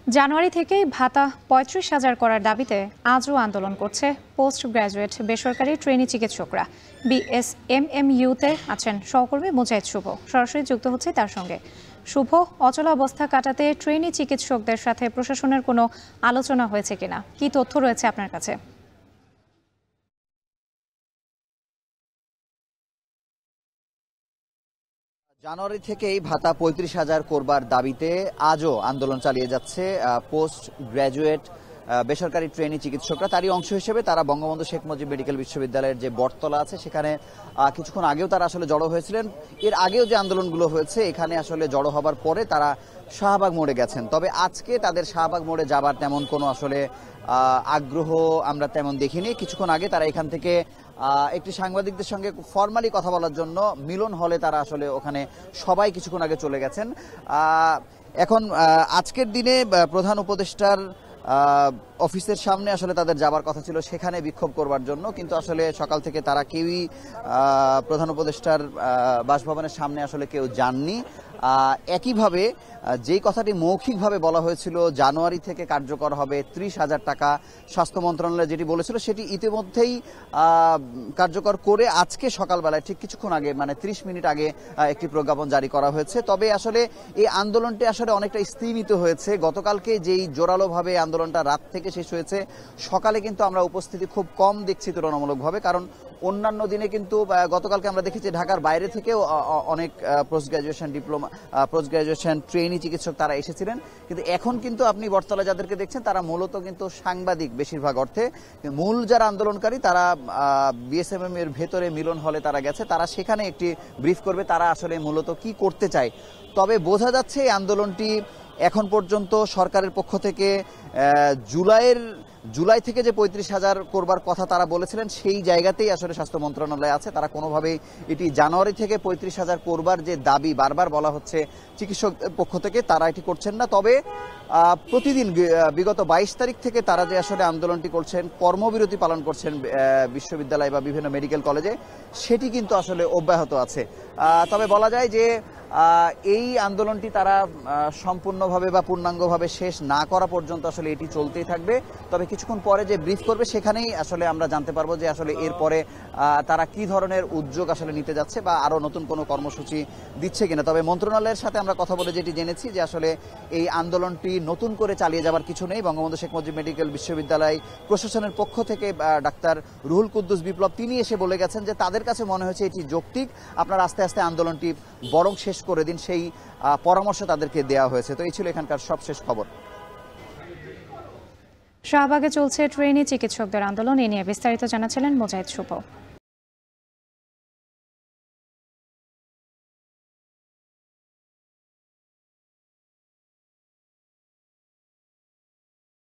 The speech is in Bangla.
জানুয়ারি থেকেই ভাতা ৩৫,০০০ করার দাবিতে আজও আন্দোলন করছে পোস্ট গ্রাজুয়েট বেসরকারি ট্রেনি চিকিৎসকরা। বিএসএমএমইউতে আছেন সহকর্মী মুজাহিদ শুভ, সরাসরি যুক্ত হচ্ছে তার সঙ্গে। শুভ, অচল অবস্থা কাটাতে ট্রেনি চিকিৎসকদের সাথে প্রশাসনের কোনো আলোচনা হয়েছে কিনা, কি তথ্য রয়েছে আপনার কাছে? জানুয়ারি থেকেই ভাতা ৩৫,০০০ করবার দাবিতে আজও আন্দোলন চালিয়ে যাচ্ছে পোস্ট গ্র্যাজুয়েট বেসরকারি ট্রেনি চিকিৎসকরা। তারই অংশ হিসেবে তারা বঙ্গবন্ধু শেখ মুজিব মেডিকেল বিশ্ববিদ্যালয়ের যে বটতলা আছে সেখানে কিছুক্ষণ আগেও তারা আসলে জড়ো হয়েছিলেন। এর আগেও যে আন্দোলনগুলো হয়েছে এখানে আসলে জড়ো হবার পরে তারা শাহবাগ মোড়ে গেছেন। তবে আজকে তাদের শাহবাগ মোড়ে যাবার তেমন কোনো আসলে আগ্রহ আমরা তেমন দেখিনি। কিছুক্ষণ আগে তারা এখান থেকে একটি সাংবাদিকদের সঙ্গে ফর্মালি কথা বলার জন্য মিলন হলে তারা আসলে ওখানে সবাই কিছুক্ষণ আগে চলে গেছেন। এখন আজকের দিনে প্রধান উপদেষ্টার অফিসের সামনে আসলে তাদের যাবার কথা ছিল সেখানে বিক্ষোভ করবার জন্য, কিন্তু আসলে সকাল থেকে তারা কেউই প্রধান উপদেষ্টার বাসভবনের সামনে আসলে কেউ যাননি। একইভাবে যেই কথাটি মৌখিকভাবে বলা হয়েছিল জানুয়ারি থেকে কার্যকর হবে ৩০,০০০ টাকা, স্বাস্থ্য মন্ত্রণালয় যেটি বলেছিল সেটি ইতিমধ্যেই কার্যকর করে আজকে সকালবেলায় ঠিক কিছুক্ষণ আগে মানে ৩০ মিনিট আগে একটি প্রজ্ঞাপন জারি করা হয়েছে। তবে আসলে এই আন্দোলনটি আসলে অনেকটা স্তিমিত হয়েছে। গতকালকে যেই জোরালোভাবে আন্দোলনটা রাত থেকে শেষ হয়েছে, সকালে কিন্তু আমরা উপস্থিতি খুব কম দেখছি তুলনামূলকভাবে, কারণ অন্যান্য দিনে কিন্তু গতকালকে আমরা দেখেছি ঢাকার বাইরে থেকেও অনেক পোস্ট গ্রাজুয়েশন ট্রেনি চিকিৎসক তারা এসেছিলেন। কিন্তু এখন কিন্তু আপনি বটতলা যাদেরকে দেখছেন তারা মূলত কিন্তু সাংবাদিক বেশিরভাগ অর্থে। মূল যারা আন্দোলনকারী তারা বিএসএমএম এর ভেতরে মিলন হলে তারা গেছে, তারা সেখানে একটি ব্রিফ করবে তারা আসলে মূলত কি করতে চায়। তবে বোঝা যাচ্ছে এই আন্দোলনটি এখন পর্যন্ত সরকারের পক্ষ থেকে জুলাই থেকে যে ৩৫,০০০ করবার কথা তারা বলেছিলেন সেই জায়গাতেই আসলে স্বাস্থ্য মন্ত্রণালয় আছে। তারা কোনোভাবেই এটি জানুয়ারি থেকে ৩৫,০০০ করবার যে দাবি বারবার বলা হচ্ছে চিকিৎসকদের পক্ষ থেকে, তারা এটি করছেন না। তবে প্রতিদিন বিগত ২২ তারিখ থেকে তারা যে আসলে আন্দোলনটি করছেন, কর্মবিরতি পালন করছেন বিশ্ববিদ্যালয় বা বিভিন্ন মেডিকেল কলেজে, সেটি কিন্তু আসলে অব্যাহত আছে। তবে বলা যায় যে এই আন্দোলনটি তারা সম্পূর্ণভাবে বা পূর্ণাঙ্গভাবে শেষ না করা পর্যন্ত আসলে এটি চলতেই থাকবে। তবে কিছুক্ষণ পরে যে ব্রিফ করবে সেখানেই আসলে আমরা জানতে পারবো যে আসলে এরপরে তারা কি ধরনের উদ্যোগ আসলে নিতে যাচ্ছে বা আরো নতুন কোনো কর্মসূচি দিচ্ছে কিনা। তবে মন্ত্রণালয়ের সাথে আমরা কথা বলে যেটি জেনেছি যে আসলে এই আন্দোলনটি নতুন করে চালিয়ে যাবার কিছু নেই। বঙ্গবন্ধু শেখ মুজিব মেডিকেল বিশ্ববিদ্যালয় প্রশাসনের পক্ষ থেকে ডাক্তার রুহুল কুদ্দুস বিপ্লব তিনি এসে বলে গেছেন যে তাদের কাছে মনে হয়েছে এটি যৌক্তিক, আপনারা আস্তে আস্তে আন্দোলনটি বরং শেষ করে দিন, সেই পরামর্শ তাদেরকে দেওয়া হয়েছে। তো এই ছিল এখানকার সবশেষ খবর। শাহবাগে চলছে ট্রেনি চিকিৎসকদের আন্দোলন, এ নিয়ে বিস্তারিত জানাচ্ছিলেন মুজাহিদ শুভ।